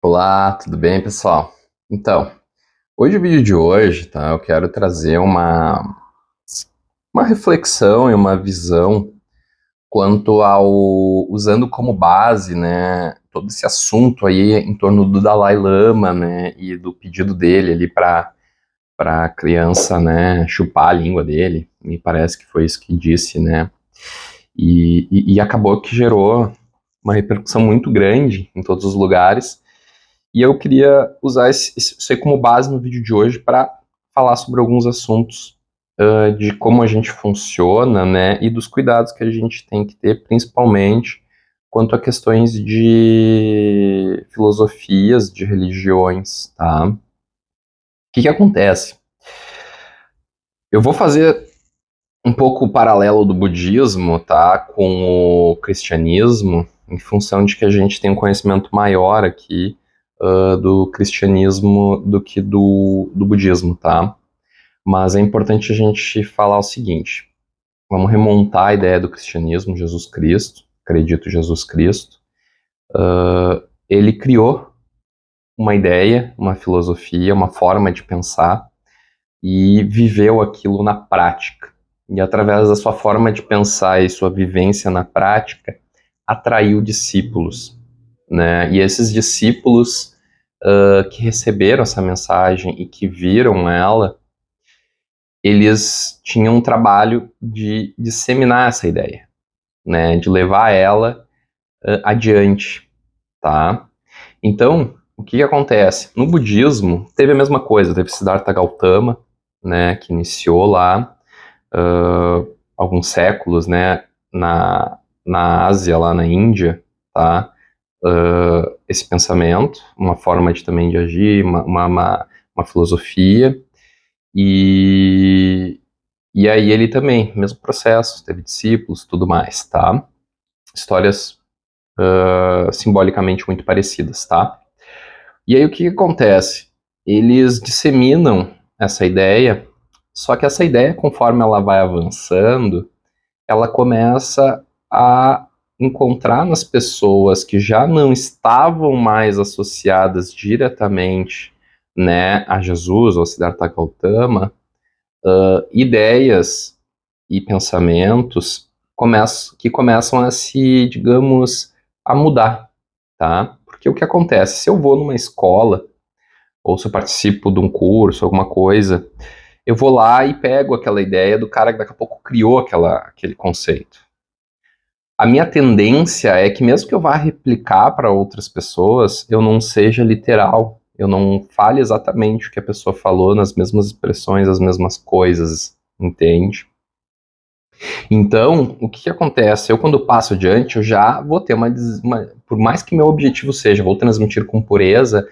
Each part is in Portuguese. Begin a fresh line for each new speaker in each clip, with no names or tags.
Olá, tudo bem, pessoal? Então, hoje o vídeo de hoje, tá? Eu quero trazer uma reflexão e uma visão quanto ao usando como base, né, todo esse assunto aí em torno do Dalai Lama, né, e do pedido dele ali para a criança, né, chupar a língua dele. Me parece que foi isso que disse, né? E acabou que gerou uma repercussão muito grande em todos os lugares. E eu queria usar isso aí como base no vídeo de hoje para falar sobre alguns assuntos de como a gente funciona, né, e dos cuidados que a gente tem que ter, principalmente quanto a questões de filosofias, de religiões, tá? O que que acontece? Eu vou fazer um pouco o paralelo do budismo, tá, com o cristianismo, em função de que a gente tem um conhecimento maior aqui do cristianismo do que do budismo, tá? Mas é importante a gente falar o seguinte: vamos remontar a ideia do cristianismo, Jesus Cristo, acredito Jesus Cristo. Ele criou uma ideia, uma filosofia, uma forma de pensar e viveu aquilo na prática. E através da sua forma de pensar e sua vivência na prática, atraiu discípulos, né? E esses discípulos que receberam essa mensagem e que viram ela, eles tinham um trabalho de disseminar essa ideia, né? De levar ela adiante, tá? Então, o que que acontece? No budismo, teve a mesma coisa, teve Siddhartha Gautama, né, que iniciou lá alguns séculos, né, na Ásia, lá na Índia, tá? Esse pensamento, uma forma de também de agir, uma filosofia, e, e aí ele também, mesmo processo, teve discípulos, tudo mais, tá? Histórias simbolicamente muito parecidas, tá? E aí o que que acontece? Eles disseminam essa ideia, só que essa ideia, conforme ela vai avançando, ela começa a encontrar nas pessoas que já não estavam mais associadas diretamente, né, a Jesus ou a Siddhartha Gautama, ideias e pensamentos que começam a se, digamos, a mudar, tá? Porque o que acontece? Se eu vou numa escola ou se eu participo de um curso, alguma coisa, eu vou lá e pego aquela ideia do cara que daqui a pouco criou aquele conceito. A minha tendência é que mesmo que eu vá replicar para outras pessoas, eu não seja literal, eu não fale exatamente o que a pessoa falou nas mesmas expressões, as mesmas coisas, entende? Então, o que que acontece? Eu, quando passo adiante, eu já vou ter por mais que meu objetivo seja, vou transmitir com pureza,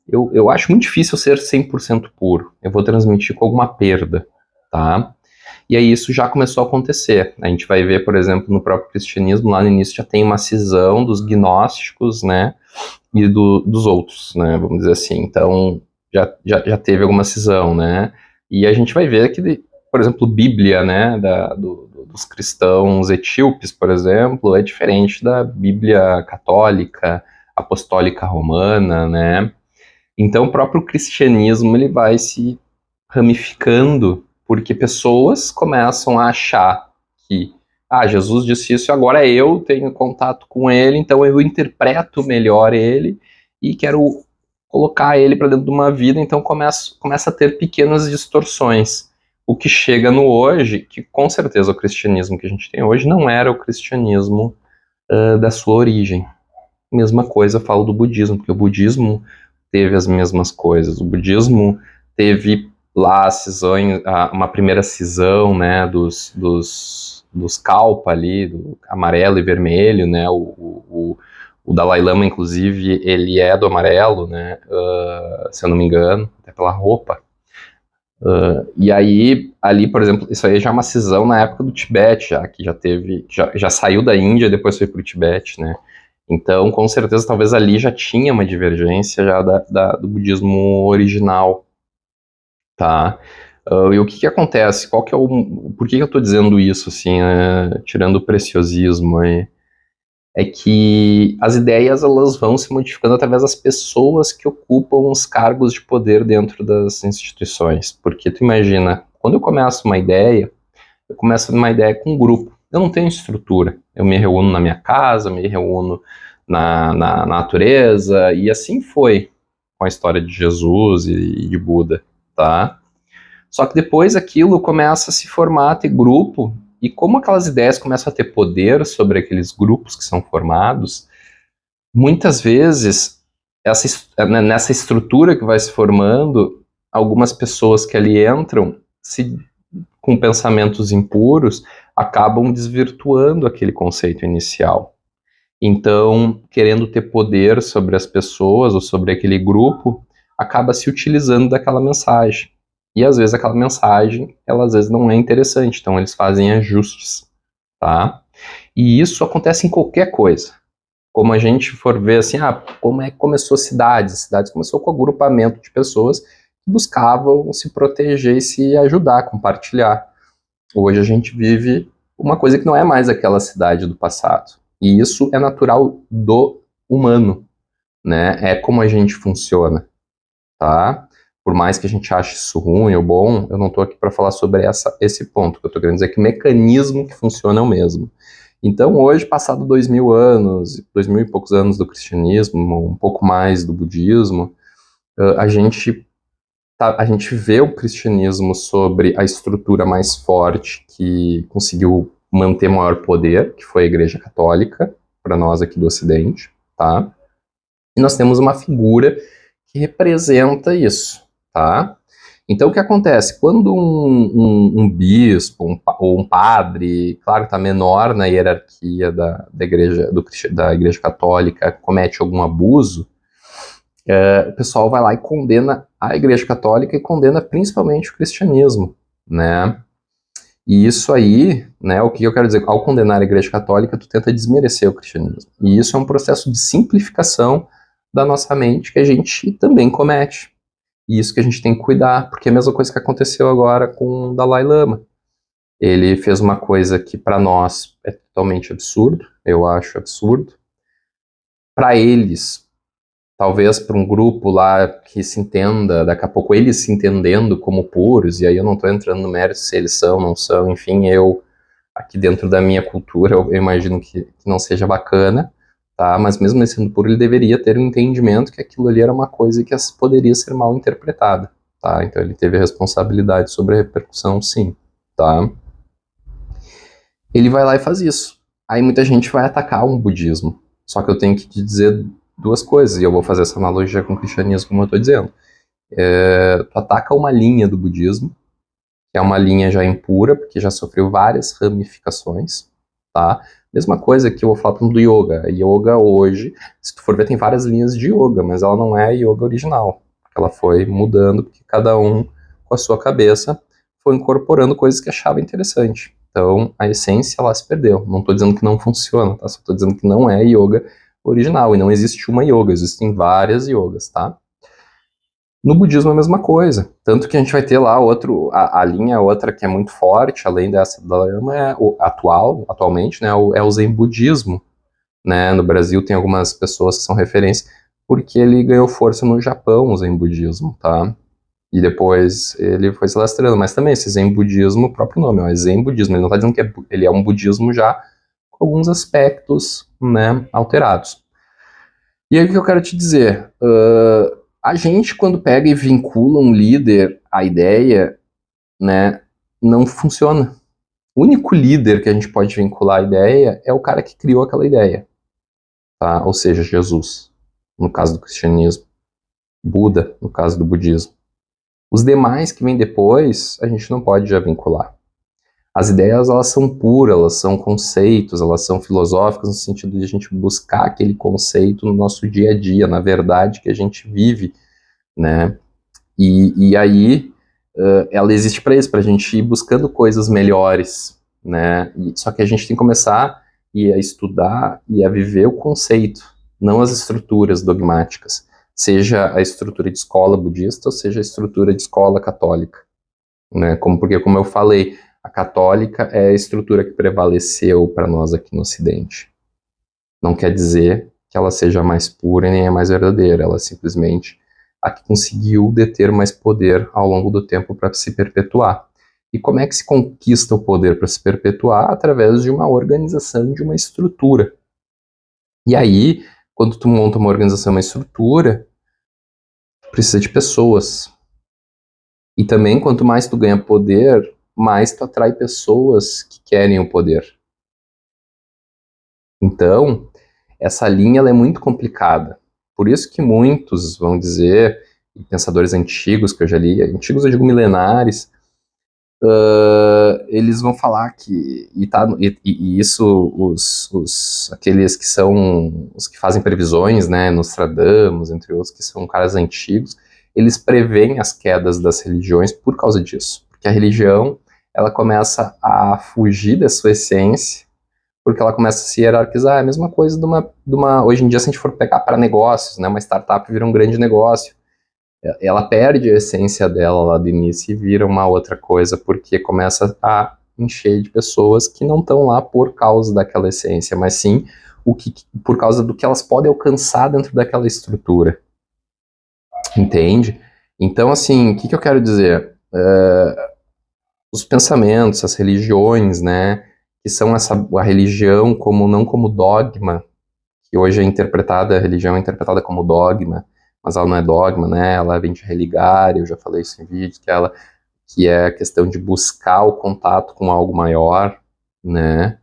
eu acho muito difícil ser 100% puro. Eu vou transmitir com alguma perda, tá? E aí isso já começou a acontecer. A gente vai ver, por exemplo, no próprio cristianismo, lá no início já tem uma cisão dos gnósticos, né, e dos outros, né, vamos dizer assim. Então, já teve alguma cisão, né? E a gente vai ver que, por exemplo, Bíblia, né, dos cristãos etíopes, por exemplo, é diferente da Bíblia católica, apostólica romana, né? Então, o próprio cristianismo ele vai se ramificando porque pessoas começam a achar que Jesus disse isso e agora eu tenho contato com ele, então eu interpreto melhor ele e quero colocar ele para dentro de uma vida, então começa a ter pequenas distorções. O que chega no hoje, que com certeza o cristianismo que a gente tem hoje não era o cristianismo da sua origem. Mesma coisa eu falo do budismo, porque o budismo teve as mesmas coisas. O budismo teve lá uma primeira cisão, né, dos kalpa ali, do amarelo e vermelho, né, o Dalai Lama, inclusive, ele é do amarelo, né, se eu não me engano, até pela roupa. E aí, ali, por exemplo, isso aí já é uma cisão na época do Tibete, já, que já saiu da Índia e depois foi para o Tibete, né. Então, com certeza, talvez ali já tinha uma divergência já do budismo original, tá? E o que que acontece? Qual que é por que que eu estou dizendo isso, assim, tirando o preciosismo aí? é que as ideias elas vão se modificando através das pessoas que ocupam os cargos de poder dentro das instituições. Porque tu imagina, quando eu começo uma ideia, eu começo uma ideia com um grupo. Eu não tenho estrutura. Eu me reúno na minha casa, me reúno na natureza, e assim foi com a história de Jesus e de Buda, tá? Só que depois aquilo começa a se formar, a ter grupo, e como aquelas ideias começam a ter poder sobre aqueles grupos que são formados, muitas vezes, nessa estrutura que vai se formando, algumas pessoas que ali entram, com pensamentos impuros, acabam desvirtuando aquele conceito inicial. Então, querendo ter poder sobre as pessoas ou sobre aquele grupo, acaba se utilizando daquela mensagem. E às vezes aquela mensagem, ela às vezes não é interessante, então eles fazem ajustes, tá? E isso acontece em qualquer coisa. Como a gente for ver assim, como é que começou cidades? Cidades começou com agrupamento de pessoas que buscavam se proteger e se ajudar, compartilhar. Hoje a gente vive uma coisa que não é mais aquela cidade do passado. E isso é natural do humano, né? É como a gente funciona, tá? Por mais que a gente ache isso ruim ou bom, eu não estou aqui para falar sobre esse ponto. Eu estou querendo dizer que o mecanismo que funciona é o mesmo. Então, hoje, passado 2000 anos, 2000 e poucos anos do cristianismo, um pouco mais do budismo, a gente a gente vê o cristianismo sobre a estrutura mais forte que conseguiu manter maior poder, que foi a Igreja Católica, para nós aqui do Ocidente, tá? E nós temos uma figura que representa isso, tá? Então, o que acontece? Quando um bispo ou um padre, claro, está menor na hierarquia da igreja, da igreja católica, comete algum abuso, o pessoal vai lá e condena a Igreja Católica e condena principalmente o cristianismo, né? E isso aí, né, o que eu quero dizer, ao condenar a Igreja Católica, tu tenta desmerecer o cristianismo. E isso é um processo de simplificação da nossa mente que a gente também comete. E isso que a gente tem que cuidar, porque é a mesma coisa que aconteceu agora com o Dalai Lama. Ele fez uma coisa que para nós é totalmente absurdo, eu acho absurdo. Para eles, talvez para um grupo lá que se entenda, daqui a pouco eles se entendendo como puros, e aí eu não estou entrando no mérito se eles são, não são, enfim, eu, aqui dentro da minha cultura, eu imagino que não seja bacana, tá? Mas mesmo ele sendo puro, ele deveria ter um entendimento que aquilo ali era uma coisa que poderia ser mal interpretada, tá? Então ele teve a responsabilidade sobre a repercussão, sim, tá? Ele vai lá e faz isso. Aí muita gente vai atacar um budismo. Só que eu tenho que te dizer duas coisas, e eu vou fazer essa analogia com o cristianismo, como eu estou dizendo. Tu ataca uma linha do budismo, que é uma linha já impura, porque já sofreu várias ramificações, tá? Mesma coisa que eu vou falar do yoga. A yoga hoje, se tu for ver, tem várias linhas de yoga, mas ela não é a yoga original. Ela foi mudando, porque cada um, com a sua cabeça, foi incorporando coisas que achava interessante. Então, a essência, ela se perdeu. Não estou dizendo que não funciona, tá? Só estou dizendo que não é a yoga original. E não existe uma yoga, existem várias yogas, tá? No budismo é a mesma coisa. Tanto que a gente vai ter lá a linha outra que é muito forte, além dessa da Lama, é atualmente, né, é o Zen budismo. Né? No Brasil tem algumas pessoas que são referência, porque ele ganhou força no Japão, o Zen budismo, tá? E depois ele foi se lastrando. Mas também esse Zen budismo, o próprio nome, é Zen budismo. Ele não está dizendo que ele é um budismo já com alguns aspectos, né, alterados. E aí o que eu quero te dizer? A gente, quando pega e vincula um líder à ideia, né, não funciona. O único líder que a gente pode vincular à ideia é o cara que criou aquela ideia, tá? Ou seja, Jesus, no caso do cristianismo, Buda, no caso do budismo. Os demais que vêm depois, a gente não pode já vincular. As ideias, elas são puras, elas são conceitos, elas são filosóficas no sentido de a gente buscar aquele conceito no nosso dia a dia, na verdade que a gente vive, né? E aí ela existe para isso, para a gente ir buscando coisas melhores, né? Só que a gente tem que começar a estudar e a viver o conceito, não as estruturas dogmáticas, seja a estrutura de escola budista ou seja a estrutura de escola católica, né? Porque como eu falei, a católica é a estrutura que prevaleceu para nós aqui no Ocidente. Não quer dizer que ela seja mais pura e nem é mais verdadeira, ela simplesmente a que conseguiu deter mais poder ao longo do tempo para se perpetuar. E como é que se conquista o poder para se perpetuar? Através de uma organização, de uma estrutura. E aí, quando tu monta uma organização, uma estrutura, precisa de pessoas. E também, quanto mais tu ganha poder, mais tu atrai pessoas que querem o poder. Então, essa linha ela é muito complicada. Por isso que muitos vão dizer, pensadores antigos que eu já li, antigos eu digo milenares, eles vão falar que, e isso aqueles que são os que fazem previsões, né, Nostradamus, entre outros, que são caras antigos, eles preveem as quedas das religiões por causa disso, porque a religião ela começa a fugir da sua essência, porque ela começa a se hierarquizar. É a mesma coisa hoje em dia, se a gente for pegar para negócios, né, uma startup vira um grande negócio, ela perde a essência dela lá do início e vira uma outra coisa, porque começa a encher de pessoas que não estão lá por causa daquela essência, mas sim por causa do que elas podem alcançar dentro daquela estrutura. Entende? Então, assim, o que eu quero dizer? Os pensamentos, as religiões, né, que são a religião não como dogma, que hoje a religião é interpretada como dogma, mas ela não é dogma, né? Ela vem de religar, eu já falei isso em vídeo, que é a questão de buscar o contato com algo maior, né?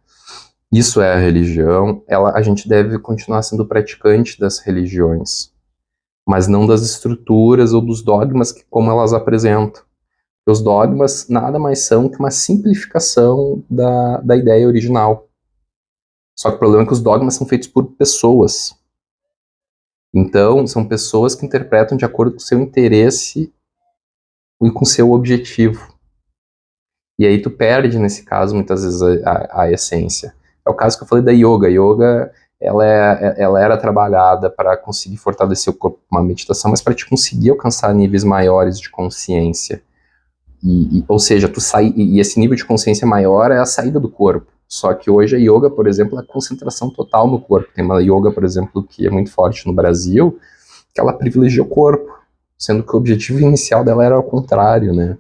Isso é a religião. A gente deve continuar sendo praticante das religiões, mas não das estruturas ou dos dogmas como elas apresentam. Os dogmas nada mais são que uma simplificação da ideia original. Só que o problema é que os dogmas são feitos por pessoas. Então, são pessoas que interpretam de acordo com o seu interesse e com o seu objetivo. E aí tu perde, nesse caso, muitas vezes a essência. É o caso que eu falei da yoga. A yoga, ela era trabalhada para conseguir fortalecer o corpo com uma meditação, mas para te conseguir alcançar níveis maiores de consciência. Ou seja, e esse nível de consciência maior é a saída do corpo. Só que hoje a yoga, por exemplo, é a concentração total no corpo. Tem uma yoga, por exemplo, que é muito forte no Brasil, que ela privilegia o corpo, sendo que o objetivo inicial dela era ao contrário, né?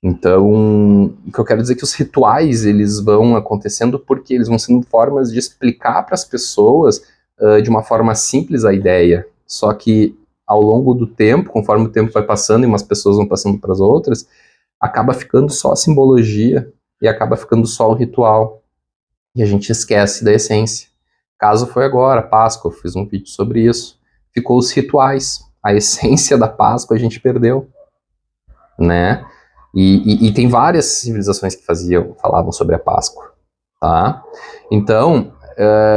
Então, o que eu quero dizer é que os rituais, eles vão acontecendo porque eles vão sendo formas de explicar para as pessoas de uma forma simples a ideia. Só que, ao longo do tempo, conforme o tempo vai passando e umas pessoas vão passando para as outras, acaba ficando só a simbologia e acaba ficando só o ritual. E a gente esquece da essência. Caso foi agora, Páscoa, eu fiz um vídeo sobre isso. Ficou os rituais. A essência da Páscoa a gente perdeu, né? E tem várias civilizações que falavam sobre a Páscoa, tá? Então,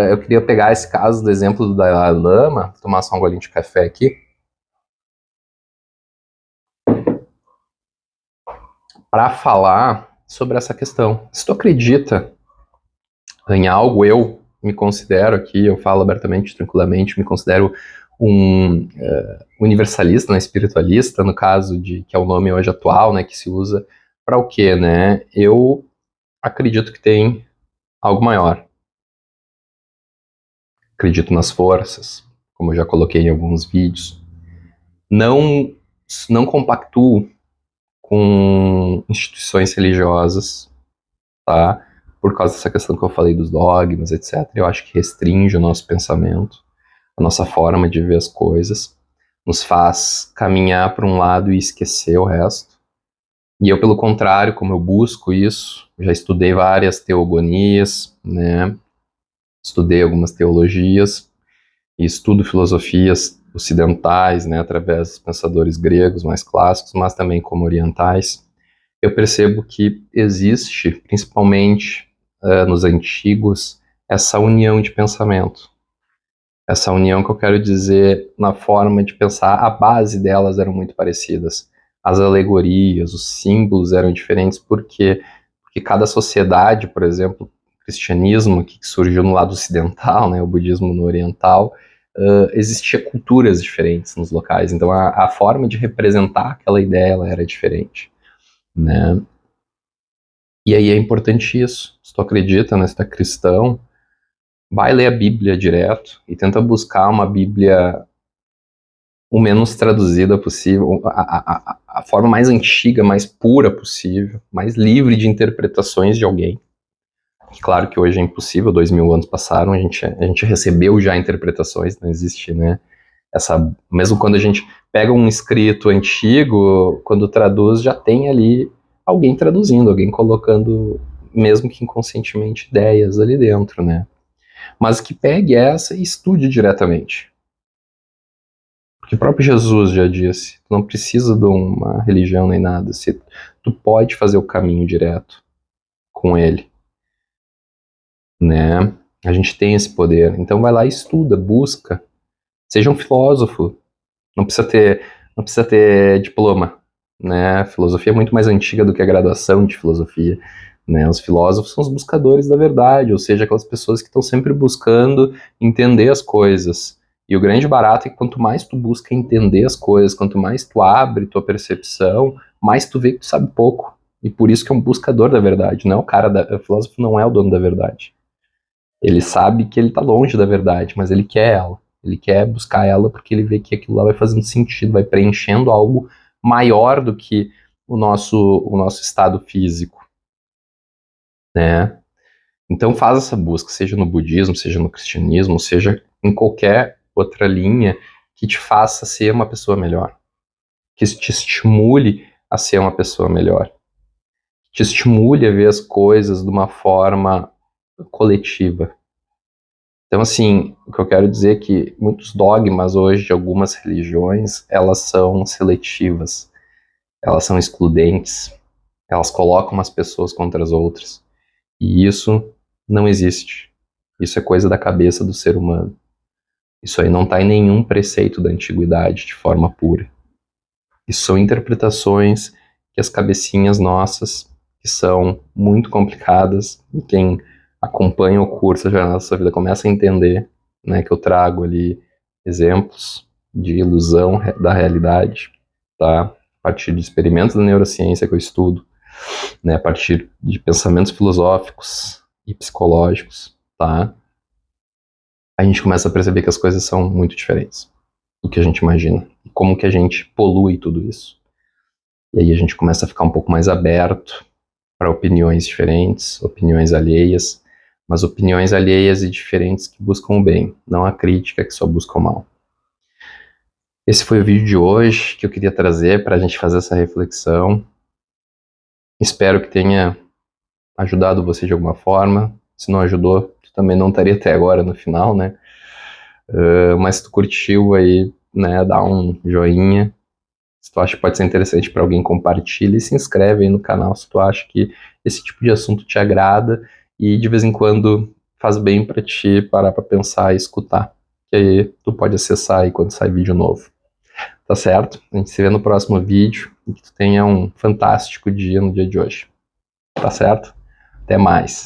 eu queria pegar esse caso do exemplo do Dalai Lama, tomar só um golinho de café aqui, para falar sobre essa questão. Se tu acredita em algo, eu me considero aqui, eu falo abertamente, tranquilamente, me considero um universalista, né, espiritualista, no caso que é o nome hoje atual, né, que se usa para o quê, né? Eu acredito que tem algo maior. Acredito nas forças, como eu já coloquei em alguns vídeos. Não compactuo com instituições religiosas, tá? Por causa dessa questão que eu falei dos dogmas, etc. Eu acho que restringe o nosso pensamento, a nossa forma de ver as coisas, nos faz caminhar para um lado e esquecer o resto. E eu, pelo contrário, como eu busco isso, já estudei várias teogonias, né? Estudei algumas teologias e estudo filosofias ocidentais, né, através dos pensadores gregos mais clássicos, mas também como orientais. Eu percebo que existe, principalmente nos antigos, essa união de pensamento. Essa união que eu quero dizer na forma de pensar, a base delas eram muito parecidas. As alegorias, os símbolos eram diferentes porque cada sociedade, por exemplo, o cristianismo que surgiu no lado ocidental, né, o budismo no oriental, existia culturas diferentes nos locais. Então a forma de representar aquela ideia ela era diferente, né? E aí é importante isso. Se tu acredita, né, se tu é cristão, vai ler a Bíblia direto e tenta buscar uma Bíblia o menos traduzida possível, a forma mais antiga, mais pura possível, mais livre de interpretações de alguém. Claro que hoje é impossível, 2000 anos passaram, a gente recebeu já interpretações, não existe, né? Mesmo quando a gente pega um escrito antigo, quando traduz, já tem ali alguém traduzindo, alguém colocando, mesmo que inconscientemente, ideias ali dentro, né? Mas que pegue essa e estude diretamente. Porque o próprio Jesus já disse, tu não precisa de uma religião nem nada, tu pode fazer o caminho direto com ele, né? A gente tem esse poder. Então vai lá e estuda, busca, seja um filósofo, não precisa ter diploma, né? A filosofia é muito mais antiga do que a graduação de filosofia, né? Os filósofos são os buscadores da verdade, ou seja, aquelas pessoas que estão sempre buscando entender as coisas. E o grande barato é que quanto mais tu busca entender as coisas, quanto mais tu abre tua percepção, mais tu vê que tu sabe pouco. E por isso que é um buscador da verdade, não é o filósofo não é o dono da verdade. Ele sabe que ele está longe da verdade, mas ele quer ela. Ele quer buscar ela porque ele vê que aquilo lá vai fazendo sentido, vai preenchendo algo maior do que o nosso estado físico, né? Então faz essa busca, seja no budismo, seja no cristianismo, seja em qualquer outra linha que te faça ser uma pessoa melhor, que te estimule a ser uma pessoa melhor, que te estimule a ver as coisas de uma forma coletiva. Então, assim, o que eu quero dizer é que muitos dogmas hoje de algumas religiões, elas são seletivas, elas são excludentes, elas colocam as pessoas contra as outras. E isso não existe. Isso é coisa da cabeça do ser humano. Isso aí não está em nenhum preceito da antiguidade de forma pura. Isso são interpretações que as cabecinhas nossas, que são muito complicadas, e quem acompanha o curso, a Jornada da Sua Vida, começa a entender, né, que eu trago ali exemplos de ilusão da realidade, tá? A partir de experimentos da neurociência que eu estudo, né, a partir de pensamentos filosóficos e psicológicos, tá? A gente começa a perceber que as coisas são muito diferentes do que a gente imagina. E como que a gente polui tudo isso. E aí a gente começa a ficar um pouco mais aberto para opiniões diferentes, opiniões alheias, mas opiniões alheias e diferentes que buscam o bem, não a crítica que só busca o mal. Esse foi o vídeo de hoje que eu queria trazer para a gente fazer essa reflexão. Espero que tenha ajudado você de alguma forma. Se não ajudou, tu também não estaria até agora no final, né? Mas se tu curtiu aí, né, dá um joinha. Se tu acha que pode ser interessante para alguém, compartilha e se inscreve aí no canal se tu acha que esse tipo de assunto te agrada e de vez em quando faz bem para ti parar para pensar e escutar. Que aí tu pode acessar aí quando sai vídeo novo. Tá certo? A gente se vê no próximo vídeo e que tu tenha um fantástico dia no dia de hoje. Tá certo? Até mais.